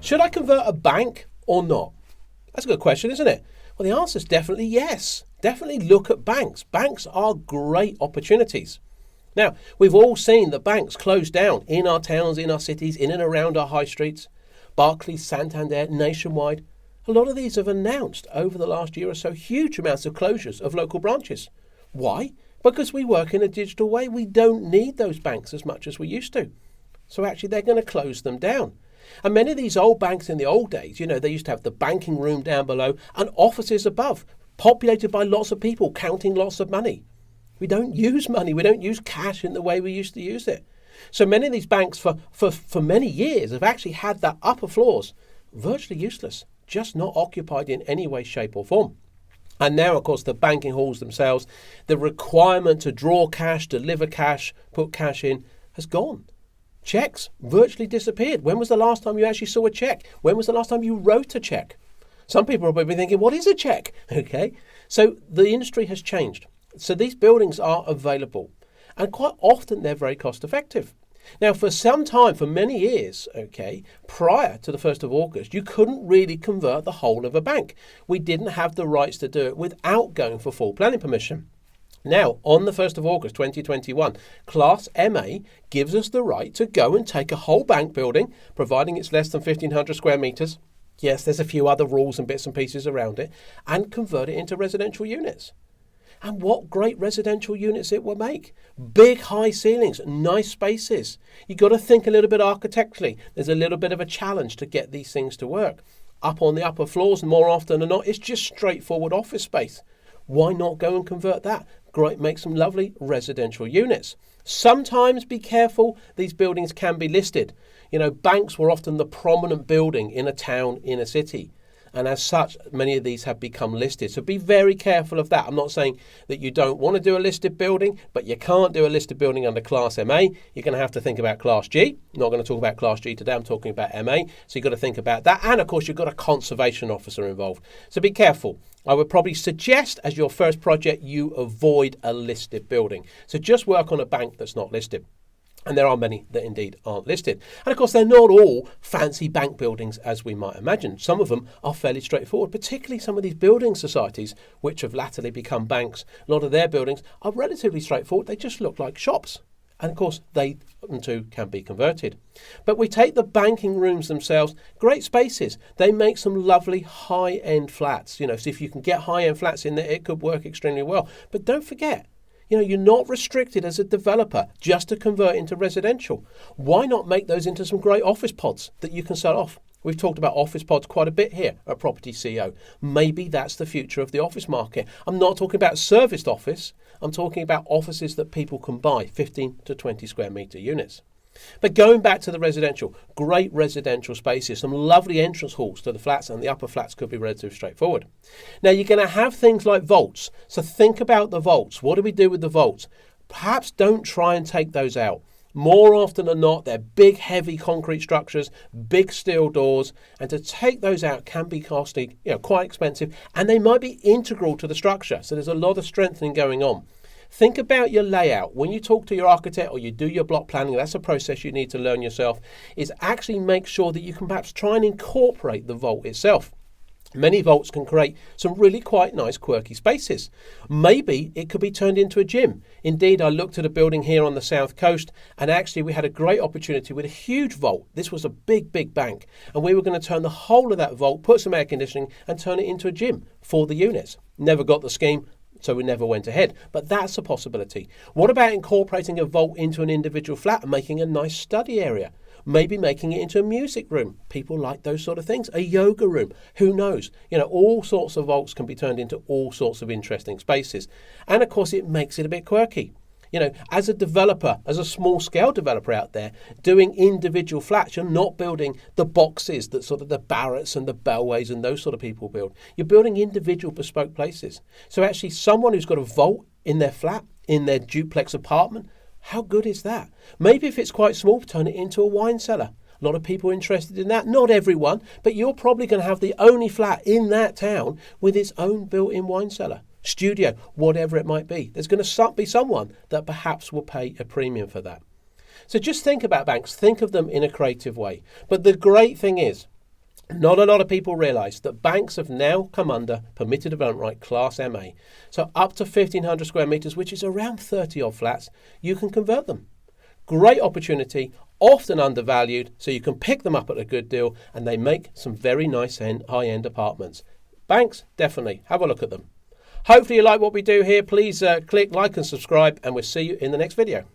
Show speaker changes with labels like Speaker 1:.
Speaker 1: Should I convert a bank or not? That's a good question, isn't it? Well, the answer is definitely yes. Definitely look at banks. Banks are great opportunities. Now, we've all seen the banks close down in our towns, in our cities, in and around our high streets. Barclays, Santander, Nationwide. A lot of these have announced over the last year or so huge amounts of closures of local branches. Why? Because we work in a digital way. We don't need those banks as much as we used to. So actually they're going to close them down. And many of these old banks in the old days, they used to have the banking room down below and offices above, populated by lots of people counting lots of money. We don't use money. We don't use cash in the way we used to use it. So many of these banks for many years have actually had that upper floors virtually useless, just not occupied in any way, shape or form. And now, of course, the banking halls themselves, the requirement to draw cash, deliver cash, put cash in has gone. Checks virtually disappeared. When was the last time you actually saw a check? When was the last time you wrote a check? Some people are probably thinking, what is a check? Okay, so the industry has changed. So these buildings are available and quite often they're very cost effective. Now, for some time, for many years, prior to the 1st of August, you couldn't really convert the whole of a bank. We didn't have the rights to do it without going for full planning permission. Now, on the 1st of August 2021, Class MA gives us the right to go and take a whole bank building, providing it's less than 1,500 square metres. Yes, there's a few other rules and bits and pieces around it, and convert it into residential units. And what great residential units it will make. Big high ceilings, nice spaces. You've got to think a little bit architecturally. There's a little bit of a challenge to get these things to work. Up on the upper floors, more often than not, it's just straightforward office space. Why not go and convert that? Great, make some lovely residential units. Sometimes be careful, these buildings can be listed. Banks were often the prominent building in a town, in a city. And as such, many of these have become listed. So be very careful of that. I'm not saying that you don't want to do a listed building, but you can't do a listed building under Class MA. You're going to have to think about Class G. I'm not going to talk about Class G today. I'm talking about MA. So you've got to think about that. And of course, you've got a conservation officer involved. So be careful. I would probably suggest as your first project, you avoid a listed building. So just work on a bank that's not listed. And there are many that indeed aren't listed. And of course, they're not all fancy bank buildings as we might imagine. Some of them are fairly straightforward, particularly some of these building societies, which have latterly become banks. A lot of their buildings are relatively straightforward. They just look like shops. And of course, they too can be converted. But we take the banking rooms themselves, great spaces. They make some lovely high-end flats. So if you can get high-end flats in there, it could work extremely well. But don't forget, you're not restricted as a developer just to convert into residential. Why not make those into some great office pods that you can sell off? We've talked about office pods quite a bit here at Property CEO. Maybe that's the future of the office market. I'm not talking about serviced office. I'm talking about offices that people can buy, 15 to 20 square metre units. But going back to the residential, great residential spaces, some lovely entrance halls to the flats, and the upper flats could be relatively straightforward. Now you're going to have things like vaults. So think about the vaults. What do we do with the vaults? Perhaps don't try and take those out. More often than not, they're big, heavy concrete structures, big steel doors, and to take those out can be costly, quite expensive, and they might be integral to the structure. So there's a lot of strengthening going on. Think about your layout. When you talk to your architect or you do your block planning, that's a process you need to learn yourself, is actually make sure that you can perhaps try and incorporate the vault itself. Many vaults can create some really quite nice quirky spaces. Maybe it could be turned into a gym. Indeed, I looked at a building here on the south coast, and actually we had a great opportunity with a huge vault. This was a big, big bank, and we were going to turn the whole of that vault, put some air conditioning and turn it into a gym for the units. Never got the scheme, so we never went ahead. But that's a possibility. What about incorporating a vault into an individual flat and making a nice study area? Maybe making it into a music room. People like those sort of things. A yoga room. Who knows? All sorts of vaults can be turned into all sorts of interesting spaces. And of course, it makes it a bit quirky. As a developer, as a small scale developer out there, doing individual flats, you're not building the boxes that sort of the Barratts and the Bellways and those sort of people build. You're building individual bespoke places. So actually someone who's got a vault in their flat, in their duplex apartment, how good is that? Maybe if it's quite small, turn it into a wine cellar. A lot of people are interested in that. Not everyone, but you're probably going to have the only flat in that town with its own built-in wine cellar. Studio, whatever it might be. There's going to be someone that perhaps will pay a premium for that. So just think about banks. Think of them in a creative way. But the great thing is, Not a lot of people realise that banks have now come under permitted development right class MA. So up to 1,500 square metres, which is around 30 odd flats, you can convert them. Great opportunity, often undervalued, so you can pick them up at a good deal, and they make some very nice high-end apartments. Banks, definitely, have a look at them. Hopefully you like what we do here. Please click like and subscribe, and we'll see you in the next video.